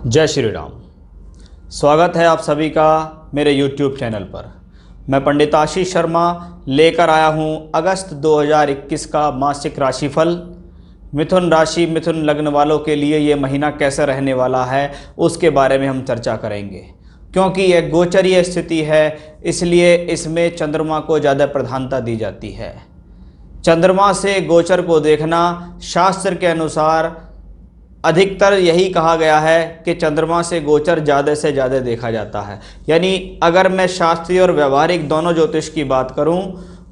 जय श्री राम। स्वागत है आप सभी का मेरे YouTube चैनल पर। मैं पंडित आशीष शर्मा लेकर आया हूं अगस्त 2021 का मासिक राशिफल। मिथुन राशि मिथुन लग्न वालों के लिए ये महीना कैसा रहने वाला है उसके बारे में हम चर्चा करेंगे। क्योंकि यह गोचरीय स्थिति है इसलिए इसमें चंद्रमा को ज़्यादा प्रधानता दी जाती है। चंद्रमा से गोचर को देखना शास्त्र के अनुसार अधिकतर यही कहा गया है कि चंद्रमा से गोचर ज़्यादा से ज़्यादा देखा जाता है। यानी अगर मैं शास्त्रीय और व्यवहारिक दोनों ज्योतिष की बात करूं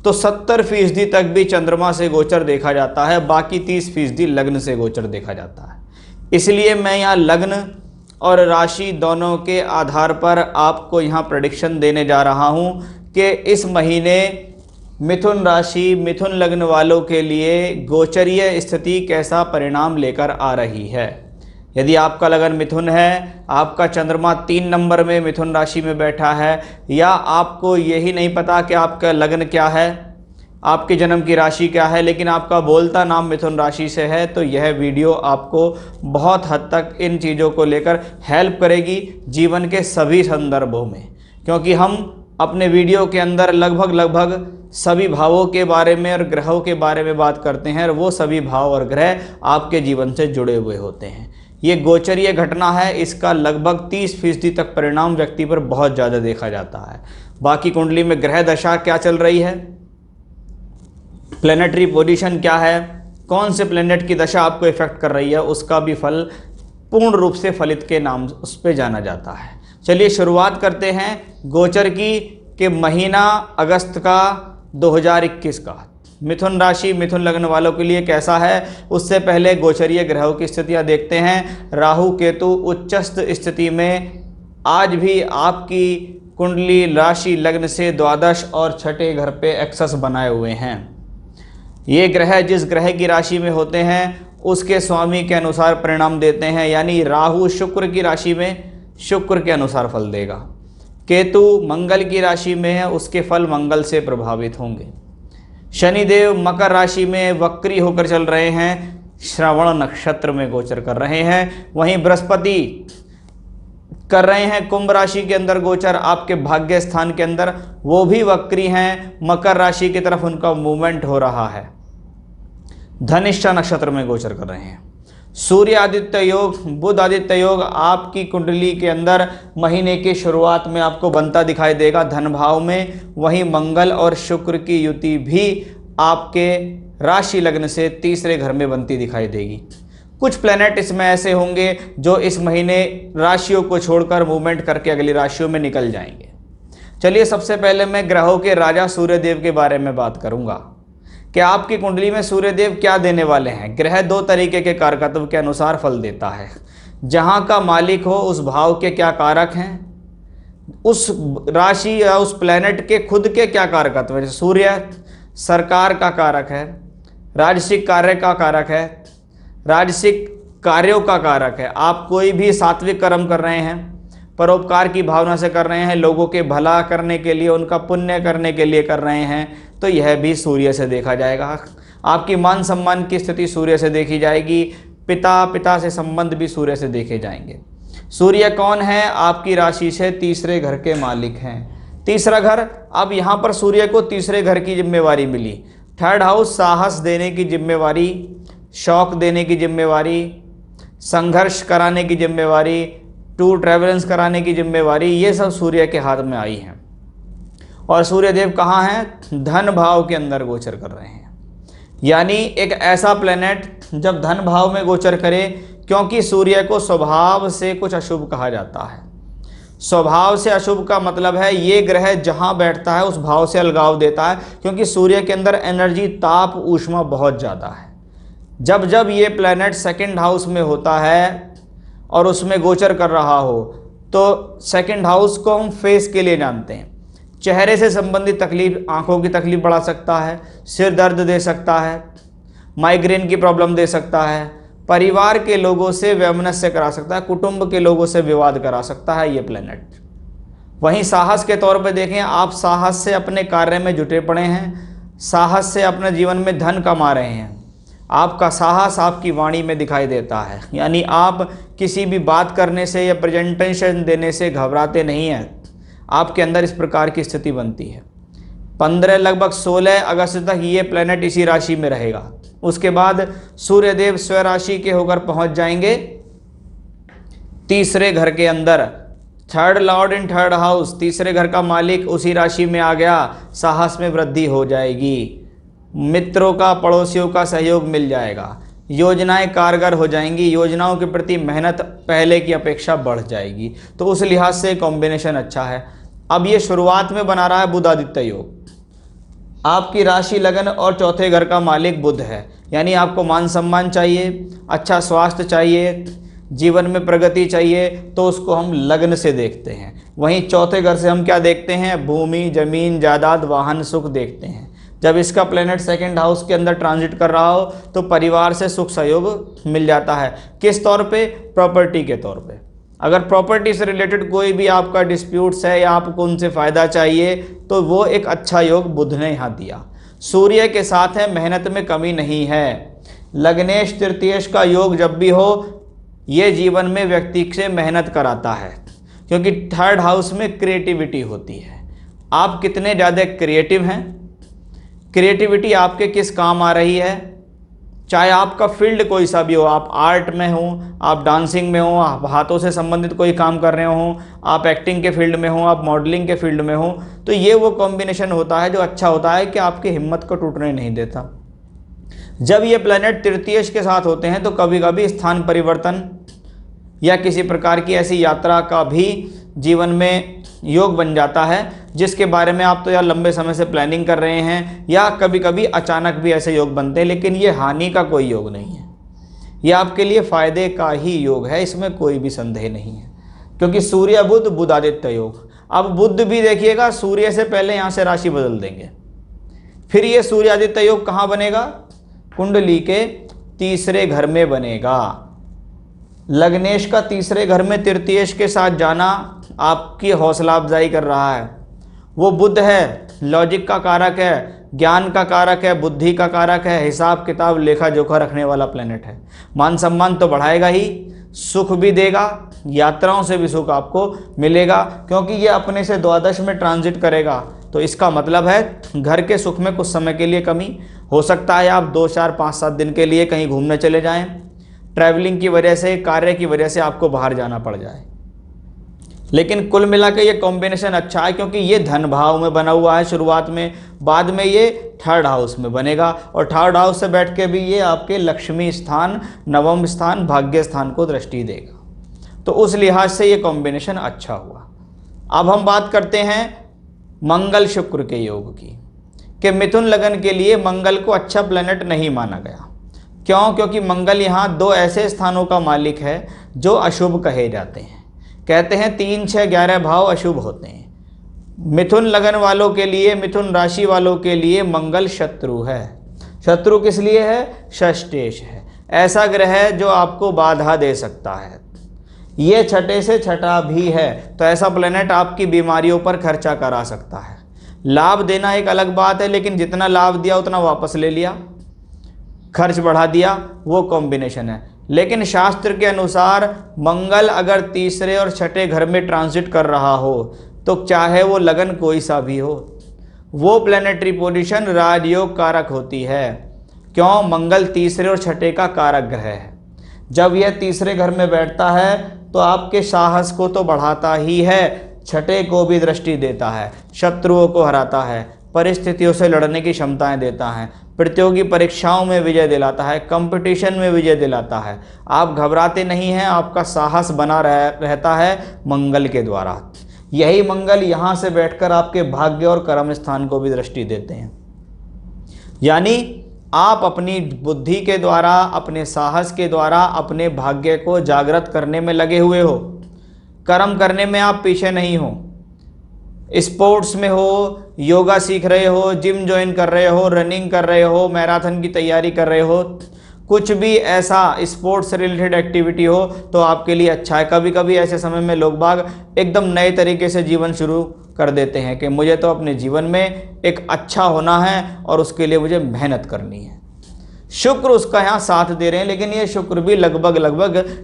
तो 70% तक भी चंद्रमा से गोचर देखा जाता है, बाकी 30% लग्न से गोचर देखा जाता है। इसलिए मैं यहाँ लग्न और राशि दोनों के आधार पर आपको यहाँ प्रेडिक्शन देने जा रहा हूँ कि इस महीने मिथुन राशि मिथुन लग्न वालों के लिए गोचरीय स्थिति कैसा परिणाम लेकर आ रही है। यदि आपका लगन मिथुन है, आपका चंद्रमा 3 नंबर में मिथुन राशि में बैठा है, या आपको यही नहीं पता कि आपका लगन क्या है, आपके जन्म की राशि क्या है, लेकिन आपका बोलता नाम मिथुन राशि से है, तो यह वीडियो आपको बहुत हद तक इन चीज़ों को लेकर हेल्प करेगी जीवन के सभी संदर्भों में। क्योंकि हम अपने वीडियो के अंदर लगभग सभी भावों के बारे में और ग्रहों के बारे में बात करते हैं, और वो सभी भाव और ग्रह आपके जीवन से जुड़े हुए होते हैं। ये गोचरीय घटना है, इसका लगभग 30% तक परिणाम व्यक्ति पर बहुत ज़्यादा देखा जाता है। बाकी कुंडली में ग्रह दशा क्या चल रही है, प्लैनेटरी पोजीशन क्या है, कौन से प्लैनेट की दशा आपको इफेक्ट कर रही है, उसका भी फल पूर्ण रूप से फलित के नाम उस पर जाना जाता है। चलिए शुरुआत करते हैं गोचर की कि महीना अगस्त का 2021 का मिथुन राशि मिथुन लग्न वालों के लिए कैसा है। उससे पहले गोचरीय ग्रहों की स्थितियां देखते हैं। राहु केतु उच्चस्थ स्थिति में आज भी आपकी कुंडली राशि लग्न से द्वादश और छठे घर पे एक्सेस बनाए हुए हैं। ये ग्रह जिस ग्रह की राशि में होते हैं उसके स्वामी के अनुसार परिणाम देते हैं। यानी राहु शुक्र की राशि में शुक्र के अनुसार फल देगा, केतु मंगल की राशि में है, उसके फल मंगल से प्रभावित होंगे। शनिदेव मकर राशि में वक्री होकर चल रहे हैं, श्रवण नक्षत्र में गोचर कर रहे हैं। वहीं बृहस्पति कर रहे हैं कुंभ राशि के अंदर गोचर, आपके भाग्य स्थान के अंदर, वो भी वक्री हैं, मकर राशि की तरफ उनका मूवमेंट हो रहा है। धनिष्ठा नक्षत्र में गोचर कर रहे हैं। सूर्य आदित्य योग बुध आदित्य योग आपकी कुंडली के अंदर महीने की शुरुआत में आपको बनता दिखाई देगा धन भाव में। वहीं मंगल और शुक्र की युति भी आपके राशि लग्न से तीसरे घर में बनती दिखाई देगी। कुछ प्लैनेट इसमें ऐसे होंगे जो इस महीने राशियों को छोड़कर मूवमेंट करके अगली राशियों में निकल जाएंगे। चलिए सबसे पहले मैं ग्रहों के राजा सूर्यदेव के बारे में बात करूंगा कि आपकी कुंडली में सूर्यदेव क्या देने वाले हैं। ग्रह 2 तरीके के कारकत्व के अनुसार फल देता है। जहां का मालिक हो उस भाव के क्या कारक हैं, उस राशि या उस प्लैनेट के खुद के क्या कारकत्व है। सूर्य सरकार का कारक है, राजसिक कार्य का कारक है, राजसिक कार्यों का कारक है। आप कोई भी सात्विक कर्म कर रहे हैं, परोपकार की भावना से कर रहे हैं, लोगों के भला करने के लिए, उनका पुण्य करने के लिए कर रहे हैं, तो यह भी सूर्य से देखा जाएगा। आपकी मान सम्मान की स्थिति सूर्य से देखी जाएगी। पिता से संबंध भी सूर्य से देखे जाएंगे। सूर्य कौन है, आपकी राशि से तीसरे घर के मालिक हैं। तीसरा घर, अब यहाँ पर सूर्य को तीसरे घर की जिम्मेवारी मिली। 3rd हाउस साहस देने की जिम्मेवारी, शौक देने की जिम्मेवारी, संघर्ष कराने की जिम्मेवारी, टूर ट्रैवलेंस कराने की जिम्मेवारी, ये सब सूर्य के हाथ में आई हैं। और सूर्यदेव कहाँ हैं, धन भाव के अंदर गोचर कर रहे हैं। यानी एक ऐसा प्लेनेट जब धन भाव में गोचर करे, क्योंकि सूर्य को स्वभाव से कुछ अशुभ कहा जाता है। स्वभाव से अशुभ का मतलब है ये ग्रह जहाँ बैठता है उस भाव से अलगाव देता है, क्योंकि सूर्य के अंदर एनर्जी ताप ऊष्मा बहुत ज़्यादा है। जब जब ये प्लेनेट 2nd हाउस में होता है और उसमें गोचर कर रहा हो, तो 2nd हाउस को हम फेस के लिए जानते हैं। चेहरे से संबंधित तकलीफ, आंखों की तकलीफ बढ़ा सकता है, सिर दर्द दे सकता है, माइग्रेन की प्रॉब्लम दे सकता है, परिवार के लोगों से वैमनस्य करा सकता है, कुटुंब के लोगों से विवाद करा सकता है ये प्लेनेट। वहीं साहस के तौर पर देखें, आप साहस से अपने कार्य में जुटे पड़े हैं, साहस से अपने जीवन में धन कमा रहे हैं, आपका साहस आपकी वाणी में दिखाई देता है, यानी आप किसी भी बात करने से या प्रेजेंटेशन देने से घबराते नहीं हैं। आपके अंदर इस प्रकार की स्थिति बनती है। 15 लगभग 16 अगस्त तक ये प्लेनेट इसी राशि में रहेगा। उसके बाद सूर्यदेव स्व राशि के होकर पहुंच जाएंगे तीसरे घर के अंदर। Third Lord in third house, तीसरे घर का मालिक उसी राशि में आ गया। साहस में वृद्धि हो जाएगी, मित्रों का पड़ोसियों का सहयोग मिल जाएगा, योजनाएं कारगर हो जाएंगी, योजनाओं के प्रति मेहनत पहले की अपेक्षा बढ़ जाएगी। तो उस लिहाज से कॉम्बिनेशन अच्छा है। अब ये शुरुआत में बना रहा है बुध आदित्य योग। आपकी राशि लगन और चौथे घर का मालिक बुध है, यानी आपको मान सम्मान चाहिए, अच्छा स्वास्थ्य चाहिए, जीवन में प्रगति चाहिए, तो उसको हम लग्न से देखते हैं। वहीं चौथे घर से हम क्या देखते हैं? भूमि, जमीन, जायदाद, वाहन, सुख देखते हैं। जब इसका प्लेनेट सेकंड हाउस के अंदर ट्रांजिट कर रहा हो तो परिवार से सुख सहयोग मिल जाता है। किस तौर पे? प्रॉपर्टी के तौर पे। अगर प्रॉपर्टी से रिलेटेड कोई भी आपका डिस्प्यूट्स है या आपको उनसे फ़ायदा चाहिए तो वो एक अच्छा योग बुध ने यहाँ दिया। सूर्य के साथ है, मेहनत में कमी नहीं है। लग्नेश तृतीयेश का योग जब भी हो ये जीवन में व्यक्ति से मेहनत कराता है, क्योंकि थर्ड हाउस में क्रिएटिविटी होती है। आप कितने ज़्यादा क्रिएटिव हैं, क्रिएटिविटी आपके किस काम आ रही है, चाहे आपका फील्ड कोई सा भी हो, आप आर्ट में हो, आप डांसिंग में हो, आप हाथों से संबंधित कोई काम कर रहे हो, आप एक्टिंग के फील्ड में हो, आप मॉडलिंग के फील्ड में हो, तो ये वो कॉम्बिनेशन होता है जो अच्छा होता है कि आपकी हिम्मत को टूटने नहीं देता। जब ये प्लैनेट तृतीयेश के साथ होते हैं तो कभी कभी स्थान परिवर्तन या किसी प्रकार की ऐसी यात्रा का भी जीवन में योग बन जाता है, जिसके बारे में आप तो यार लंबे समय से प्लानिंग कर रहे हैं, या कभी कभी अचानक भी ऐसे योग बनते हैं। लेकिन ये हानि का कोई योग नहीं है, ये आपके लिए फायदे का ही योग है, इसमें कोई भी संदेह नहीं है, क्योंकि सूर्य बुध बुधादित्य योग। अब बुध भी देखिएगा सूर्य से पहले यहाँ से राशि बदल देंगे, फिर ये सूर्यादित्य योग कहाँ बनेगा? कुंडली के तीसरे घर में बनेगा। लग्नेश का तीसरे घर में तृतीयेश के साथ जाना आपकी हौसला अफजाई कर रहा है। वो बुध है, लॉजिक का कारक है, ज्ञान का कारक है, बुद्धि का कारक है, हिसाब किताब लेखा जोखा रखने वाला प्लेनेट है। मान सम्मान तो बढ़ाएगा ही, सुख भी देगा, यात्राओं से भी सुख आपको मिलेगा, क्योंकि ये अपने से द्वादश में ट्रांजिट करेगा। तो इसका मतलब है घर के सुख में कुछ समय के लिए कमी हो सकता है। आप 2, 4, 5, 7 दिन के लिए कहीं घूमने चले जाएं, ट्रैवलिंग की वजह से, कार्य की वजह से आपको बाहर जाना पड़ जाए। लेकिन कुल मिला के ये कॉम्बिनेशन अच्छा है, क्योंकि ये धन भाव में बना हुआ है शुरुआत में, बाद में ये थर्ड हाउस में बनेगा, और थर्ड हाउस से बैठ के भी ये आपके लक्ष्मी स्थान, नवम स्थान, भाग्य स्थान को दृष्टि देगा। तो उस लिहाज से ये कॉम्बिनेशन अच्छा हुआ। अब हम बात करते हैं मंगल शुक्र के योग की, कि मिथुन लगन के लिए मंगल को अच्छा प्लेनेट नहीं माना गया। क्यों? क्योंकि मंगल यहाँ 2 ऐसे स्थानों का मालिक है जो अशुभ कहे जाते हैं। कहते हैं 3, 6, 11 भाव अशुभ होते हैं। मिथुन लगन वालों के लिए, मिथुन राशि वालों के लिए मंगल शत्रु है। शत्रु किस लिए है? षष्ठेश है, ऐसा ग्रह है जो आपको बाधा दे सकता है। ये छठे से छठा भी है, तो ऐसा प्लेनेट आपकी बीमारियों पर खर्चा करा सकता है। लाभ देना एक अलग बात है, लेकिन जितना लाभ दिया उतना वापस ले लिया, खर्च बढ़ा दिया, वो कॉम्बिनेशन है। लेकिन शास्त्र के अनुसार मंगल अगर तीसरे और छठे घर में ट्रांजिट कर रहा हो तो चाहे वो लगन कोई सा भी हो, वो प्लेनेटरी पोजीशन राजयोग कारक होती है। क्यों? मंगल तीसरे और छठे का कारक ग्रह है। जब यह तीसरे घर में बैठता है तो आपके साहस को तो बढ़ाता ही है, छठे को भी दृष्टि देता है, शत्रुओं को हराता है, परिस्थितियों से लड़ने की क्षमताएं देता है, प्रतियोगी परीक्षाओं में विजय दिलाता है, कंपटीशन में विजय दिलाता है। आप घबराते नहीं हैं, आपका साहस बना रहता है मंगल के द्वारा। यही मंगल यहाँ से बैठकर आपके भाग्य और कर्म स्थान को भी दृष्टि देते हैं। यानी आप अपनी बुद्धि के द्वारा, अपने साहस के द्वारा अपने भाग्य को जागृत करने में लगे हुए हो। कर्म करने में आप पीछे नहीं हो। स्पोर्ट्स में हो, योगा सीख रहे हो, जिम ज्वाइन कर रहे हो, रनिंग कर रहे हो, मैराथन की तैयारी कर रहे हो, कुछ भी ऐसा स्पोर्ट्स से रिलेटेड एक्टिविटी हो तो आपके लिए अच्छा है। कभी कभी ऐसे समय में लोग बाग एकदम नए तरीके से जीवन शुरू कर देते हैं कि मुझे तो अपने जीवन में एक अच्छा होना है और उसके लिए मुझे मेहनत करनी है। शुक्र उसका यहाँ साथ दे रहे हैं, लेकिन ये शुक्र भी लगभग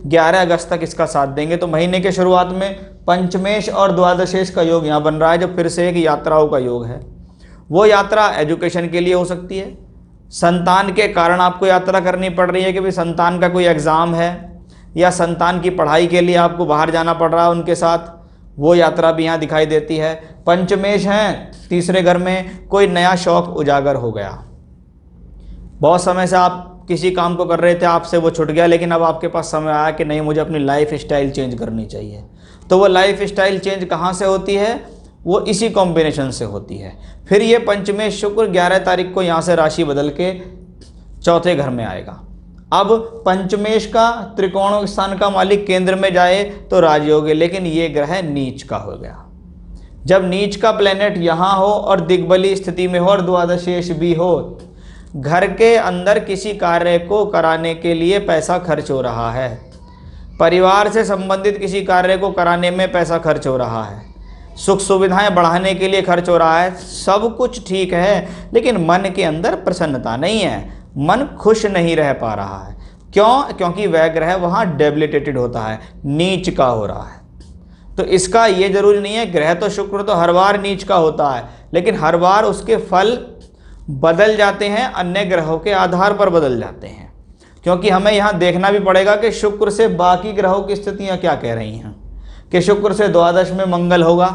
11 अगस्त तक इसका साथ देंगे। तो महीने के शुरुआत में पंचमेश और द्वादशेश का योग यहाँ बन रहा है, जो फिर से एक यात्राओं का योग है। वो यात्रा एजुकेशन के लिए हो सकती है, संतान के कारण आपको यात्रा करनी पड़ रही है कि भाई संतान का कोई एग्ज़ाम है या संतान की पढ़ाई के लिए आपको बाहर जाना पड़ रहा है उनके साथ, वो यात्रा भी यहाँ दिखाई देती है। पंचमेश हैं, तीसरे घर में कोई नया शौक उजागर हो गया, बहुत समय से आप किसी काम को कर रहे थे, आपसे वो छूट गया, लेकिन अब आपके पास समय आया कि नहीं, मुझे अपनी लाइफ स्टाइल चेंज करनी चाहिए। तो वो लाइफ स्टाइल चेंज कहाँ से होती है? वो इसी कॉम्बिनेशन से होती है। फिर ये पंचमेश शुक्र 11 तारीख को यहाँ से राशि बदल के चौथे घर में आएगा। अब पंचमेश का त्रिकोण स्थान का मालिक केंद्र में जाए तो राजयोग है, लेकिन ये ग्रह नीच का हो गया। जब नीच का प्लेनेट यहाँ हो और दिग्बली स्थिति में हो और द्वादशेश भी हो, घर के अंदर किसी कार्य को कराने के लिए पैसा खर्च हो रहा है, परिवार से संबंधित किसी कार्य को कराने में पैसा खर्च हो रहा है, सुख सुविधाएं बढ़ाने के लिए खर्च हो रहा है, सब कुछ ठीक है, लेकिन मन के अंदर प्रसन्नता नहीं है, मन खुश नहीं रह पा रहा है। क्यों? क्योंकि वह ग्रह वहाँ डेबिलिटेटेड होता है, नीच का हो रहा है। तो इसका ये जरूरी नहीं है, ग्रह तो शुक्र तो हर बार नीच का होता है, लेकिन हर बार उसके फल बदल जाते हैं, अन्य ग्रहों के आधार पर बदल जाते हैं। क्योंकि हमें यहाँ देखना भी पड़ेगा कि शुक्र से बाकी ग्रहों की स्थितियाँ क्या कह रही हैं। कि शुक्र से द्वादश में मंगल होगा,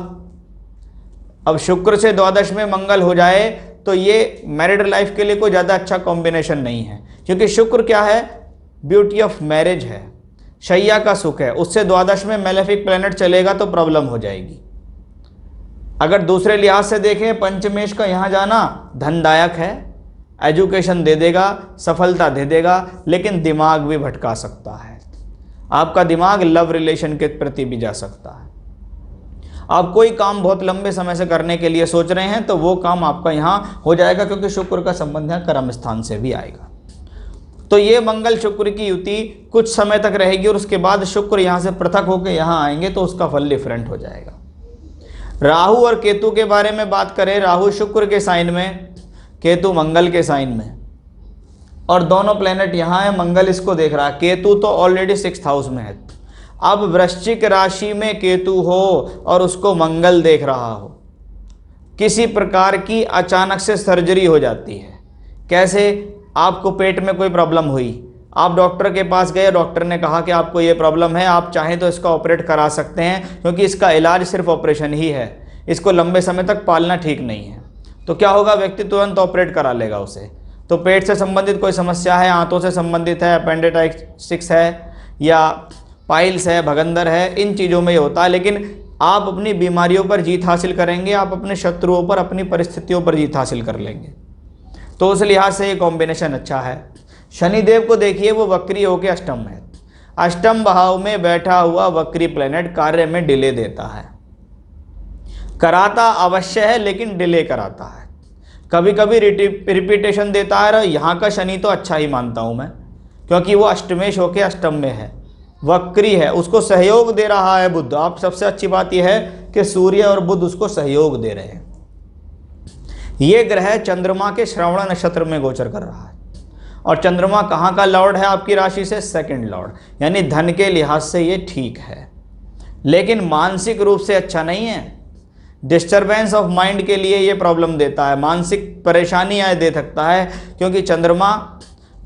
अब शुक्र से द्वादश में मंगल हो जाए तो ये मैरिड लाइफ के लिए कोई ज़्यादा अच्छा कॉम्बिनेशन नहीं है, क्योंकि शुक्र क्या है? ब्यूटी ऑफ मैरिज है, शैया का सुख है। उससे द्वादश में मेलेफिक प्लैनेट चलेगा तो प्रॉब्लम हो जाएगी। अगर दूसरे लिहाज से देखें, पंचमेश का यहाँ जाना धनदायक है, एजुकेशन दे देगा, सफलता दे देगा, लेकिन दिमाग भी भटका सकता है। आपका दिमाग लव रिलेशन के प्रति भी जा सकता है। आप कोई काम बहुत लंबे समय से करने के लिए सोच रहे हैं तो वो काम आपका यहाँ हो जाएगा, क्योंकि शुक्र का संबंध यहाँ कर्म स्थान से भी आएगा। तो ये मंगल शुक्र की युति कुछ समय तक रहेगी और उसके बाद शुक्र यहाँ से पृथक होकर यहाँ आएंगे तो उसका फल डिफरेंट हो जाएगा। राहु और केतु के बारे में बात करें, राहु शुक्र के साइन में, केतु मंगल के साइन में, और दोनों प्लेनेट यहाँ है, मंगल इसको देख रहा है, केतु तो ऑलरेडी 6th हाउस में है। अब वृश्चिक राशि में केतु हो और उसको मंगल देख रहा हो, किसी प्रकार की अचानक से सर्जरी हो जाती है। कैसे? आपको पेट में कोई प्रॉब्लम हुई, आप डॉक्टर के पास गए, डॉक्टर ने कहा कि आपको ये प्रॉब्लम है, आप चाहें तो इसका ऑपरेट करा सकते हैं, क्योंकि इसका इलाज सिर्फ ऑपरेशन ही है, इसको लंबे समय तक पालना ठीक नहीं है। तो क्या होगा? व्यक्ति तुरंत ऑपरेट करा लेगा उसे। तो पेट से संबंधित कोई समस्या है, आंतों से संबंधित है, अपेंडिसाइटिस है या पाइल्स है, भगंदर है, इन चीज़ों में ये होता है। लेकिन आप अपनी बीमारियों पर जीत हासिल करेंगे, आप अपने शत्रुओं पर, अपनी परिस्थितियों पर जीत हासिल कर लेंगे। तो उस लिहाज से ये कॉम्बिनेशन अच्छा है। शनिदेव को देखिए, वो वक्री होकर अष्टम में है, अष्टम भाव में बैठा हुआ वक्री प्लेनेट कार्य में डिले देता है, कराता अवश्य है लेकिन डिले कराता है, कभी कभी रिपीटेशन देता है। और यहाँ का शनि तो अच्छा ही मानता हूँ मैं, क्योंकि वो अष्टमेश होकर अष्टम में है, वक्री है, उसको सहयोग दे रहा है बुध। आप सबसे अच्छी बात यह है कि सूर्य और बुध उसको सहयोग दे रहे हैं। ये ग्रह चंद्रमा के श्रवण नक्षत्र में गोचर कर रहा है, और चंद्रमा कहाँ का लॉर्ड है? आपकी राशि से 2nd लॉर्ड, यानी धन के लिहाज से ये ठीक है, लेकिन मानसिक रूप से अच्छा नहीं है। डिस्टर्बेंस ऑफ माइंड के लिए ये प्रॉब्लम देता है, मानसिक परेशानियाँ दे सकता है, क्योंकि चंद्रमा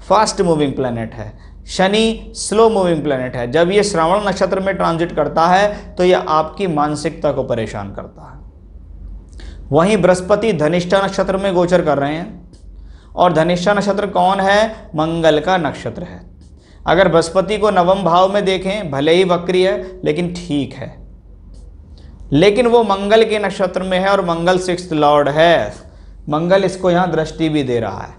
फास्ट मूविंग प्लैनेट है, शनि स्लो मूविंग प्लैनेट है। जब ये श्रवण नक्षत्र में ट्रांजिट करता है तो यह आपकी मानसिकता को परेशान करता है। वहीं बृहस्पति धनिष्ठा नक्षत्र में गोचर कर रहे हैं, और धनिष्ठा नक्षत्र कौन है? मंगल का नक्षत्र है। अगर बृहस्पति को नवम भाव में देखें, भले ही वक्री है लेकिन ठीक है, लेकिन वो मंगल के नक्षत्र में है और मंगल 6th लॉर्ड है। मंगल इसको यहाँ दृष्टि भी दे रहा है,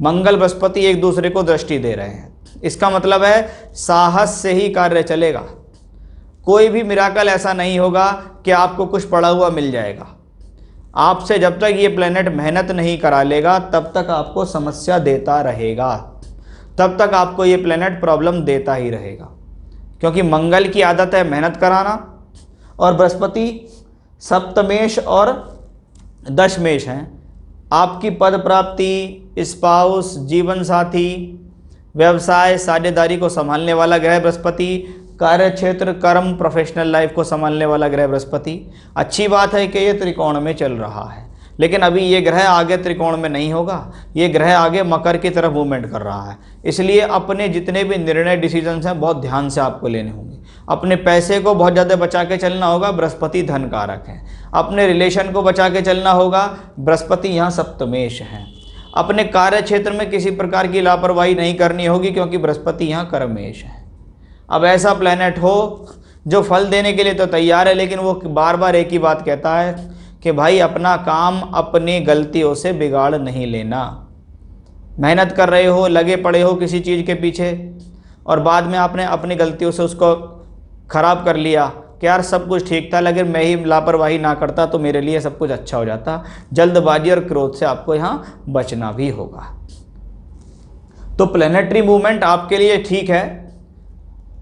मंगल बृहस्पति एक दूसरे को दृष्टि दे रहे हैं। इसका मतलब है साहस से ही कार्य चलेगा, कोई भी मिराकल ऐसा नहीं होगा कि आपको कुछ पड़ा हुआ मिल जाएगा। आपसे जब तक ये प्लेनेट मेहनत नहीं करा लेगा तब तक आपको समस्या देता रहेगा, तब तक आपको ये प्लेनेट प्रॉब्लम देता ही रहेगा, क्योंकि मंगल की आदत है मेहनत कराना, और बृहस्पति सप्तमेश और दशमेश हैं, आपकी पद प्राप्ति, स्पाउस, जीवन साथी, व्यवसाय, साझेदारी को संभालने वाला ग्रह बृहस्पति, कार्य क्षेत्र, कर्म, प्रोफेशनल लाइफ को संभालने वाला ग्रह बृहस्पति। अच्छी बात है कि ये त्रिकोण में चल रहा है, लेकिन अभी ये ग्रह आगे त्रिकोण में नहीं होगा, ये ग्रह आगे मकर की तरफ मूवमेंट कर रहा है। इसलिए अपने जितने भी निर्णय, डिसीजंस हैं, बहुत ध्यान से आपको लेने होंगे। अपने पैसे को बहुत ज़्यादा बचा के चलना होगा, बृहस्पति धन कारक है। अपने रिलेशन को बचा के चलना होगा, बृहस्पति यहाँ सप्तमेश है। अपने कार्य क्षेत्र में किसी प्रकार की लापरवाही नहीं करनी होगी, क्योंकि बृहस्पति यहाँ कर्मेश है। अब ऐसा प्लैनेट हो जो फल देने के लिए तो तैयार है, लेकिन वो बार बार एक ही बात कहता है कि भाई अपना काम अपनी गलतियों से बिगाड़ नहीं लेना। मेहनत कर रहे हो, लगे पड़े हो किसी चीज़ के पीछे, और बाद में आपने अपनी गलतियों से उसको ख़राब कर लिया कि यार सब कुछ ठीक था, लेकिन मैं ही लापरवाही ना करता तो मेरे लिए सब कुछ अच्छा हो जाता। जल्दबाजी और क्रोध से आपको यहाँ बचना भी होगा। तो प्लैनेटरी मूवमेंट आपके लिए ठीक है,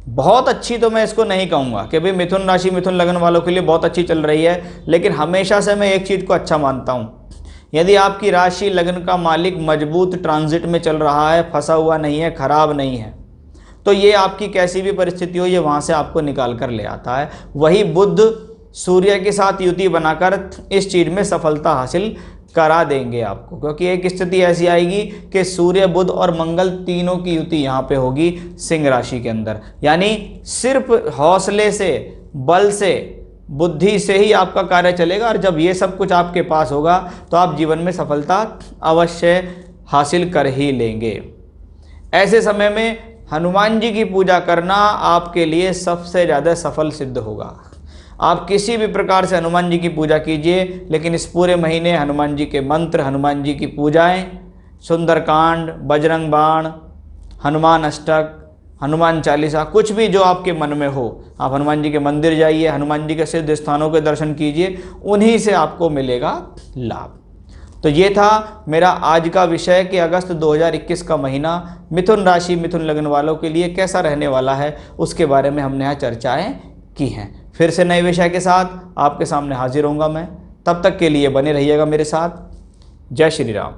बहुत अच्छी तो मैं इसको नहीं कहूँगा कि भाई मिथुन राशि, मिथुन लग्न वालों के लिए बहुत अच्छी चल रही है, लेकिन हमेशा से मैं एक चीज़ को अच्छा मानता हूँ। यदि आपकी राशि लग्न का मालिक मजबूत ट्रांजिट में चल रहा है, फंसा हुआ नहीं है, खराब नहीं है, तो ये आपकी कैसी भी परिस्थिति हो, ये वहाँ से आपको निकाल कर ले आता है। वही बुध सूर्य के साथ युति बनाकर इस चीज़ में सफलता हासिल करा देंगे आपको, क्योंकि एक स्थिति ऐसी आएगी कि सूर्य, बुध और मंगल तीनों की युति यहाँ पे होगी सिंह राशि के अंदर। यानी सिर्फ हौसले से, बल से, बुद्धि से ही आपका कार्य चलेगा, और जब ये सब कुछ आपके पास होगा तो आप जीवन में सफलता अवश्य हासिल कर ही लेंगे। ऐसे समय में हनुमान जी की पूजा करना आपके लिए सबसे ज़्यादा सफल सिद्ध होगा। आप किसी भी प्रकार से हनुमान जी की पूजा कीजिए, लेकिन इस पूरे महीने हनुमान जी के मंत्र, हनुमान जी की पूजाएं, सुंदरकांड, बजरंग बाण, हनुमान अष्टक, हनुमान चालीसा, कुछ भी जो आपके मन में हो, आप हनुमान जी के मंदिर जाइए, हनुमान जी के सिद्ध स्थानों के दर्शन कीजिए, उन्हीं से आपको मिलेगा लाभ। तो ये था मेरा आज का विषय कि अगस्त 2021 का महीना मिथुन राशि, मिथुन लग्न वालों के लिए कैसा रहने वाला है, उसके बारे में हमने यहाँ चर्चाएँ की हैं। फिर से नए विषय के साथ आपके सामने हाजिर होऊंगा मैं। तब तक के लिए बने रहिएगा मेरे साथ। जय श्री राम।